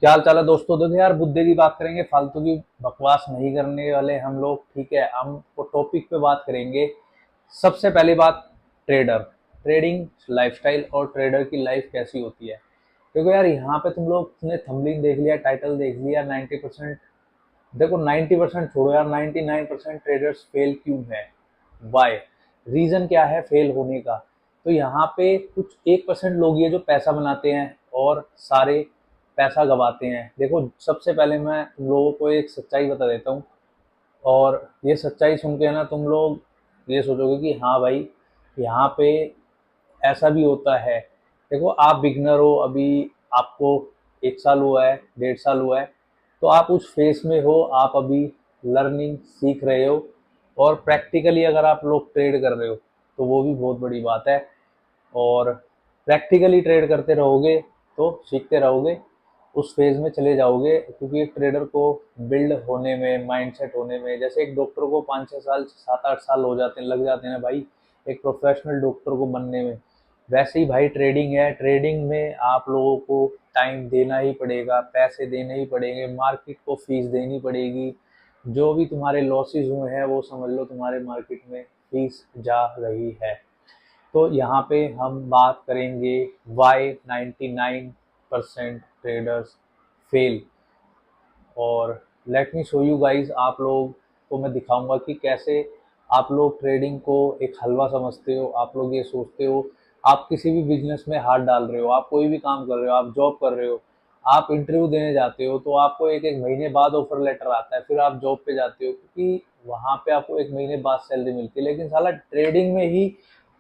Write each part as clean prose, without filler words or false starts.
क्या हाल चाल है दोस्तों। देखो यार, मुद्दे की बात करेंगे, फालतू की बकवास नहीं करने वाले हम लोग। ठीक है, हम टॉपिक पे बात करेंगे। सबसे पहली बात, ट्रेडर, ट्रेडिंग लाइफस्टाइल और ट्रेडर की लाइफ कैसी होती है। देखो यार, यहाँ पे तुम लोग ने थंबनेल देख लिया, टाइटल देख लिया। 90%, देखो 90% छोड़ो यार, 99% ट्रेडर्स फेल क्यों है, वाई, रीजन क्या है फेल होने का। तो यहाँ पे कुछ 1% लोग ये जो पैसा बनाते हैं और सारे पैसा गवाते हैं। देखो, सबसे पहले मैं तुम लोगों को एक सच्चाई बता देता हूँ, और ये सच्चाई सुन के ना तुम लोग ये सोचोगे कि हाँ भाई, यहाँ पे ऐसा भी होता है। देखो, आप बिगनर हो अभी, आपको 1 साल हुआ है, 1.5 साल हुआ है, तो आप उस फेस में हो, आप अभी लर्निंग सीख रहे हो। और प्रैक्टिकली अगर आप लोग ट्रेड कर रहे हो तो वो भी बहुत बड़ी बात है। और प्रैक्टिकली ट्रेड करते रहोगे तो सीखते रहोगे, उस फेज में चले जाओगे। क्योंकि एक ट्रेडर को बिल्ड होने में, माइंडसेट होने में, जैसे एक डॉक्टर को 5-6 साल, 7-8 साल हो जाते हैं, लग जाते हैं ना भाई, एक प्रोफेशनल डॉक्टर को बनने में, वैसे ही भाई ट्रेडिंग है। ट्रेडिंग में आप लोगों को टाइम देना ही पड़ेगा, पैसे देने ही पड़ेंगे, मार्केट को फीस देनी पड़ेगी। जो भी तुम्हारे लॉसेस हुए हैं वो समझ लो तुम्हारे मार्केट में फीस जा रही है। तो यहाँ पे हम बात करेंगे वाई 99% ट्रेडर्स फेल। और let me show you guys, आप लोग को मैं दिखाऊंगा कि कैसे आप लोग ट्रेडिंग को एक हलवा समझते हो। आप लोग ये सोचते हो, आप किसी भी बिजनेस में हाथ डाल रहे हो, आप कोई भी काम कर रहे हो, आप जॉब कर रहे हो, आप इंटरव्यू देने जाते हो तो आपको एक एक महीने बाद ऑफर लेटर आता है, फिर आप जॉब पे जाते हो क्योंकि वहां पे आपको एक महीने बाद सैलरी मिलती है। लेकिन साला ट्रेडिंग में ही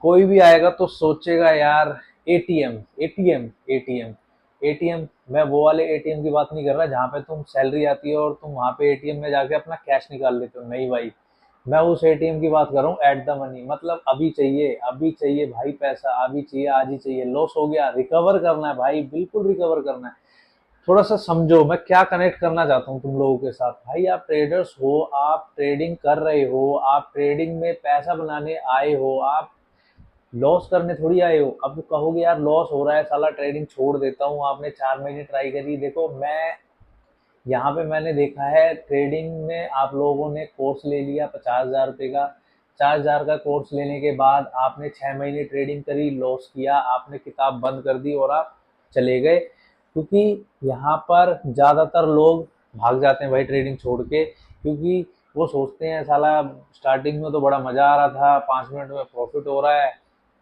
कोई भी आएगा तो सोचेगा यार, एटीएम एटीएम एटीएम एटीएम। मैं वो वाले एटीएम की बात नहीं कर रहा जहाँ पे तुम सैलरी आती है और तुम वहाँ पे एटीएम में जाके अपना कैश निकाल लेते हो, नहीं भाई। मैं उस एटीएम की बात कर रहा हूँ, एट द मनी, मतलब अभी चाहिए, अभी चाहिए भाई, पैसा अभी चाहिए, आज ही चाहिए। लॉस हो गया, रिकवर करना है भाई, बिल्कुल रिकवर करना है। थोड़ा सा समझो मैं क्या कनेक्ट करना चाहता हूँ तुम लोगों के साथ। भाई, आप ट्रेडर्स हो, आप ट्रेडिंग कर रहे हो, आप ट्रेडिंग में पैसा बनाने आए हो, आप लॉस करने थोड़ी आए हो। अब कहोगे यार लॉस हो रहा है, साला ट्रेडिंग छोड़ देता हूँ, आपने 4 महीने ट्राई करी। देखो, मैं यहाँ पे मैंने देखा है ट्रेडिंग में, आप लोगों ने कोर्स ले लिया 50,000 रुपये का, 4,000 का कोर्स लेने के बाद आपने 6 महीने ट्रेडिंग करी, लॉस किया, आपने किताब बंद कर दी और आप चले गए। क्योंकि यहाँ पर ज़्यादातर लोग भाग जाते हैं भाई ट्रेडिंग छोड़ के, क्योंकि वो सोचते हैं साला स्टार्टिंग में तो बड़ा मज़ा आ रहा था, 5 मिनट में प्रॉफिट हो रहा है,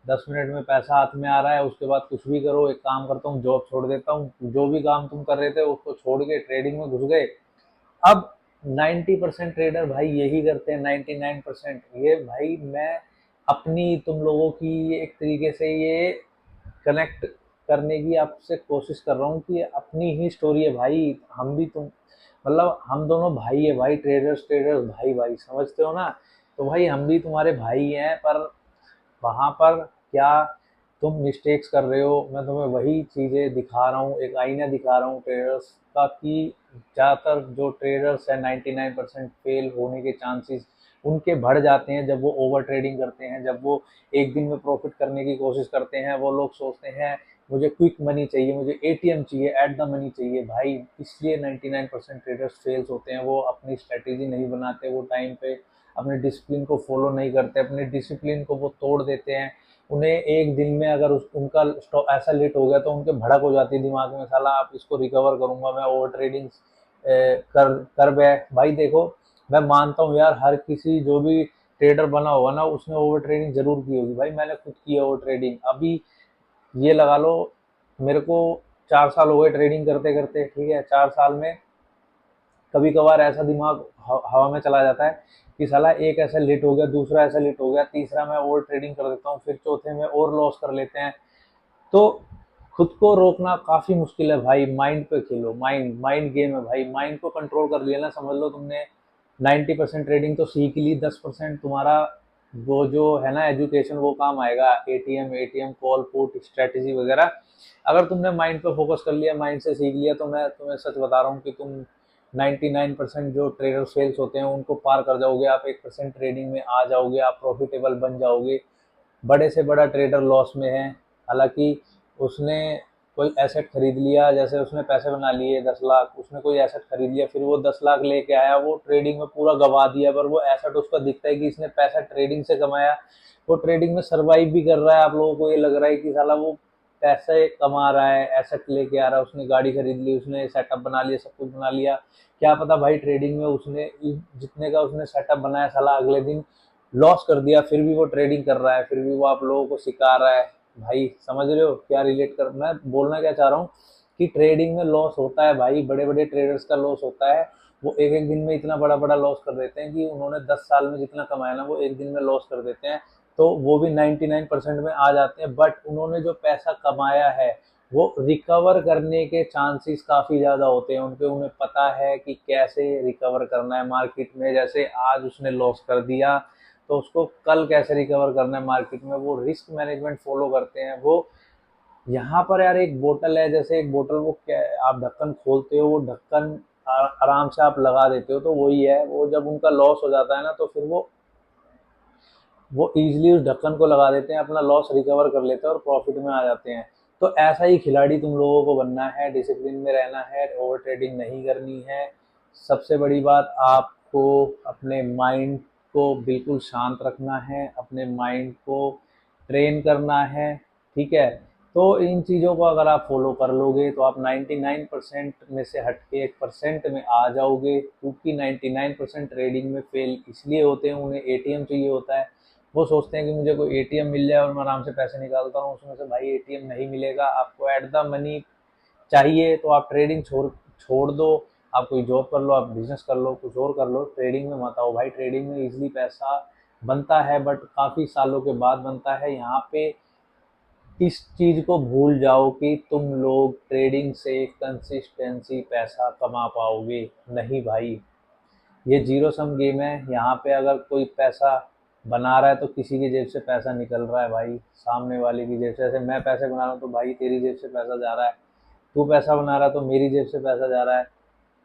10 मिनट में पैसा हाथ में आ रहा है, उसके बाद कुछ भी करो, एक काम करता हूँ जॉब छोड़ देता हूँ, जो भी काम तुम कर रहे थे उसको छोड़ के ट्रेडिंग में घुस गए। अब 90% ट्रेडर भाई यही करते हैं, 99%। ये भाई मैं अपनी तुम लोगों की एक तरीके से ये कनेक्ट करने की आपसे कोशिश कर रहा हूँ कि अपनी ही स्टोरी है भाई। हम भी तुम, मतलब हम दोनों भाई है भाई, ट्रेडर्स ट्रेडर्स भाई भाई, समझते हो ना। तो भाई हम भी तुम्हारे भाई हैं, पर वहाँ पर क्या तुम मिस्टेक्स कर रहे हो, मैं तुम्हें वही चीज़ें दिखा रहा हूँ, एक आईना दिखा रहा हूँ ट्रेडर्स का, कि ज़्यादातर जो ट्रेडर्स हैं 99% फेल होने के चांसेस उनके बढ़ जाते हैं जब वो ओवर ट्रेडिंग करते हैं, जब वो एक दिन में प्रॉफिट करने की कोशिश करते हैं। वो लोग सोचते हैं मुझे क्विक मनी चाहिए, मुझे एटीएम चाहिए, एट द मनी चाहिए भाई, इसलिए 99% ट्रेडर्स फेल्स होते हैं। वो अपनी स्ट्रेटेजी नहीं बनाते, वो टाइम पे अपने डिसिप्लिन को फॉलो नहीं करते, अपने डिसिप्लिन को वो तोड़ देते हैं। उन्हें एक दिन में अगर उनका स्टॉक ऐसा लेट हो गया तो उनके भड़क हो जाती है दिमाग में, साला आप इसको रिकवर करूंगा मैं, ओवर ट्रेडिंग कर कर भाई देखो, मैं मानता हूँ यार, हर किसी जो भी ट्रेडर बना होगा ना उसने ओवर ट्रेडिंग जरूर की होगी भाई। मैंने खुद की है ओवर ट्रेडिंग। अभी ये लगा लो, मेरे को 4 साल हो गए ट्रेडिंग करते करते, ठीक है। 4 साल में कभी कभार ऐसा दिमाग हवा में चला जाता है कि साला एक ऐसा लेट हो गया, दूसरा ऐसा लेट हो गया, तीसरा मैं ओवर ट्रेडिंग कर देता हूँ, फिर चौथे में और लॉस कर लेते हैं। तो खुद को रोकना काफी मुश्किल है भाई। माइंड पे खेलो, माइंड माइंड गेम है भाई। माइंड को कंट्रोल कर लिया ना, समझ लो तुमने 90% ट्रेडिंग तो सीख ली, 10% तुम्हारा वो जो है ना एजुकेशन, वो काम आएगा। ATM ATM call put strategy वगैरह, अगर तुमने माइंड पे फोकस कर लिया, माइंड से सीख लिया, तो मैं तुम्हें सच बता रहा हूँ कि तुम 99% जो ट्रेडर फेल्स होते हैं उनको पार कर जाओगे। आप 1% ट्रेडिंग में आ जाओगे, आप प्रॉफिटेबल बन जाओगे। बड़े से बड़ा ट्रेडर लॉस में है, हालांकि उसने कोई एसेट खरीद लिया, जैसे उसने पैसे बना लिए 10 लाख, उसने कोई एसेट खरीद लिया, फिर वो 10 लाख लेके आया, वो ट्रेडिंग में पूरा गवा दिया, पर वो एसेट उसका दिखता है कि इसने पैसा ट्रेडिंग से कमाया, वो ट्रेडिंग में सर्वाइव भी कर रहा है। आप लोगों को ये लग रहा है कि साला वो पैसे कमा रहा है, एसेट लेके आ रहा है, उसने गाड़ी खरीद ली, उसने सेटअप बना लिया, सब कुछ बना लिया। क्या पता भाई ट्रेडिंग में उसने जितने का उसने सेटअप बनाया साला अगले दिन लॉस कर दिया, फिर भी वो ट्रेडिंग कर रहा है, फिर भी वो आप लोगों को सिखा रहा है। भाई समझ रहे हो क्या रिलेट कर, मैं बोलना क्या चाह रहा हूँ कि ट्रेडिंग में लॉस होता है भाई, बड़े बड़े ट्रेडर्स का लॉस होता है। वो एक एक दिन में इतना बड़ा बड़ा लॉस कर देते हैं कि उन्होंने 10 साल में जितना कमाया ना वो एक दिन में लॉस कर देते हैं। तो वो भी 99% में आ जाते हैं, बट उन्होंने जो पैसा कमाया है वो रिकवर करने के चांसेस काफ़ी ज़्यादा होते हैं उनके, उन्हें पता है कि कैसे रिकवर करना है मार्केट में। जैसे आज उसने लॉस कर दिया तो उसको कल कैसे रिकवर करना है मार्केट में, वो रिस्क मैनेजमेंट फॉलो करते हैं। वो यहाँ पर यार एक बोतल है, जैसे एक बोतल, वो क्या आप ढक्कन खोलते हो, वो ढक्कन आराम से आप लगा देते हो, तो वही है, वो जब उनका लॉस हो जाता है ना तो फिर वो इजीली उस ढक्कन को लगा देते हैं, अपना लॉस रिकवर कर लेते हैं और प्रॉफिट में आ जाते हैं। तो ऐसा ही खिलाड़ी तुम लोगों को बनना है, डिसिप्लिन में रहना है, ओवर ट्रेडिंग नहीं करनी है। सबसे बड़ी बात, आपको अपने माइंड को बिल्कुल शांत रखना है, अपने माइंड को ट्रेन करना है, ठीक है। तो इन चीज़ों को अगर आप फॉलो कर लोगे तो आप 99% में से हट के 1% में आ जाओगे, क्योंकि 99% ट्रेडिंग में फेल इसलिए होते हैं, उन्हें एटीएम चाहिए होता है। वो सोचते हैं कि मुझे कोई एटीएम मिल जाए और मैं आराम से पैसे निकालता हूँ, उसमें से भाई एटीएम नहीं मिलेगा आपको। एट द मनी चाहिए तो आप ट्रेडिंग छोड़ छोड़ दो, आप कोई जॉब कर लो, आप बिजनेस कर लो, कुछ और कर लो, ट्रेडिंग में मत आओ भाई। ट्रेडिंग में इजीली पैसा बनता है, बट काफ़ी सालों के बाद बनता है। यहाँ पे इस चीज़ को भूल जाओ कि तुम लोग ट्रेडिंग से कंसिस्टेंसी पैसा कमा पाओगे, नहीं भाई। ये जीरो सम गेम है, यहाँ पे अगर कोई पैसा बना रहा है तो किसी की जेब से पैसा निकल रहा है भाई, सामने वाले की जेब से। जैसे मैं पैसे बना रहा हूँ तो भाई तेरी जेब से पैसा जा रहा है, तू पैसा बना रहा है तो मेरी जेब से पैसा जा रहा है,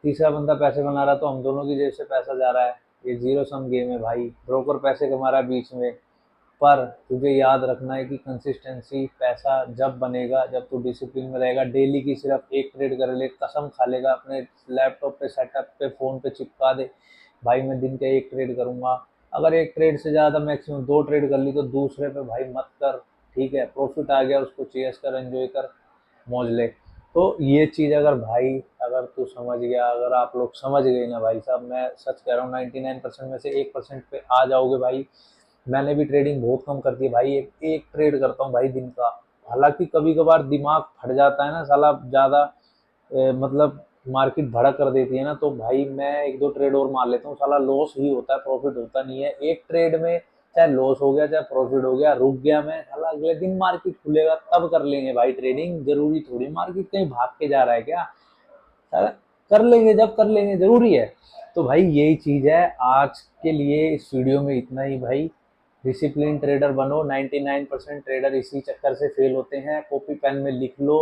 तीसरा बंदा पैसे बना रहा है तो हम दोनों की जेब से पैसा जा रहा है। ये जीरो सम गेम है भाई, ब्रोकर पैसे कमा रहा है बीच में। पर तुझे याद रखना है कि कंसिस्टेंसी पैसा जब बनेगा जब तू डिसिप्लिन में रहेगा। डेली की सिर्फ एक ट्रेड कर ले, कसम खा लेगा, अपने लैपटॉप पे, सेटअप पे, फ़ोन पे चिपका दे, भाई मैं दिन के एक ट्रेड करूँगा। अगर एक ट्रेड से ज़्यादा मैक्सिमम 2 ट्रेड कर ली तो दूसरे पे भाई मत कर, ठीक है। प्रॉफिट आ गया उसको चेस कर, एंजॉय कर, मौज ले। तो ये चीज़ अगर भाई, अगर तू समझ गया, अगर आप लोग समझ गए ना भाई साहब, मैं सच कह रहा हूँ 99% में से 1% पे आ जाओगे भाई। मैंने भी ट्रेडिंग बहुत कम कर दी है भाई, एक एक ट्रेड करता हूँ भाई दिन का। हालांकि कभी कभार दिमाग फट जाता है ना साला, ज़्यादा मतलब मार्केट भड़क कर देती है ना, तो भाई मैं एक दो ट्रेड और मार लेता हूँ, साला लॉस ही होता है, प्रॉफिट होता नहीं है एक ट्रेड में। चाहे लॉस हो गया चाहे प्रॉफिट हो गया, रुक गया मैं, साला अगले दिन मार्केट खुलेगा तब कर लेंगे भाई ट्रेडिंग। जरूरी थोड़ी मार्केट कहीं भाग के जा रहा है क्या, साला कर लेंगे जब कर लेंगे, जरूरी है। तो भाई यही चीज़ है आज के लिए, इस वीडियो में इतना ही भाई। डिसिप्लिन ट्रेडर बनो, 99% ट्रेडर इसी चक्कर से फेल होते हैं। कॉपी पेन में लिख लो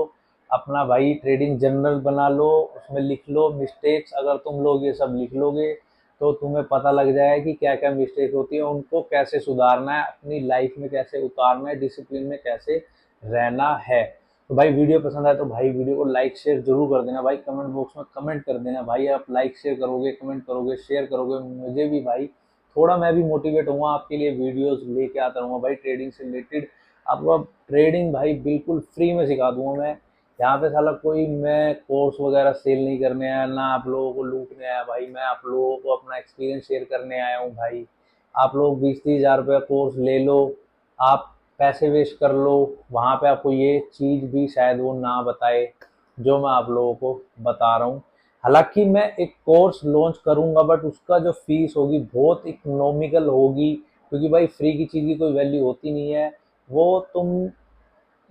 अपना भाई, ट्रेडिंग जर्नल बना लो, उसमें लिख लो मिस्टेक्स। अगर तुम लोग ये सब लिख लोगे तो तुम्हें पता लग जाएगा कि क्या क्या मिस्टेक होती है, उनको कैसे सुधारना है, अपनी लाइफ में कैसे उतारना है, डिसिप्लिन में कैसे रहना है। तो भाई वीडियो पसंद आए तो भाई वीडियो को लाइक शेयर जरूर कर देना भाई, कमेंट बॉक्स में कमेंट कर देना भाई। आप लाइक शेयर करोगे, कमेंट करोगे, शेयर करोगे, मुझे भी भाई थोड़ा मैं भी मोटिवेट होऊंगा, आपके लिए वीडियोस लेके आता रहूँगा भाई ट्रेडिंग से रिलेटेड। आपको ट्रेडिंग भाई बिल्कुल फ्री में सिखा दूंगा मैं। यहाँ पे साला कोई मैं कोर्स वगैरह सेल नहीं करने आया, ना आप लोगों को लूटने आया भाई, मैं आप लोगों को अपना एक्सपीरियंस शेयर करने आया हूँ भाई। आप लोग 20-30 हज़ार रुपया कोर्स ले लो, आप पैसे वेस्ट कर लो, वहाँ पे आपको ये चीज़ भी शायद वो ना बताए जो मैं आप लोगों को बता रहा हूँ। हालांकि मैं एक कोर्स लॉन्च करूँगा, बट उसका जो फीस होगी बहुत इकोनॉमिकल होगी, क्योंकि भाई फ्री की चीज़ की कोई वैल्यू होती नहीं है। वो तुम,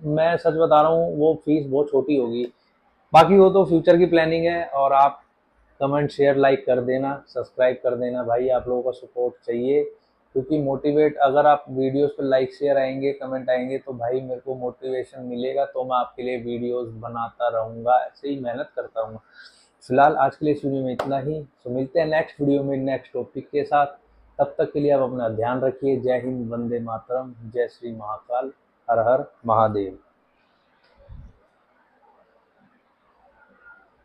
मैं सच बता रहा हूँ, वो फीस बहुत छोटी होगी। बाकी वो तो फ्यूचर की प्लानिंग है। और आप कमेंट शेयर लाइक कर देना, सब्सक्राइब कर देना भाई, आप लोगों का सपोर्ट चाहिए, क्योंकि मोटिवेट, अगर आप वीडियोस पे लाइक शेयर आएंगे, कमेंट आएंगे, तो भाई मेरे को मोटिवेशन मिलेगा, तो मैं आपके लिए वीडियोस बनाता रहूँगा, ऐसे ही मेहनत करता रहूँगा। फिलहाल आज के लिए इस वीडियो में इतना ही, तो मिलते हैं नेक्स्ट वीडियो में नेक्स्ट टॉपिक के साथ। तब तक के लिए आप अपना ध्यान रखिए। जय हिंद, वंदे मातरम, जय श्री महाकाल, हर हर महादेव।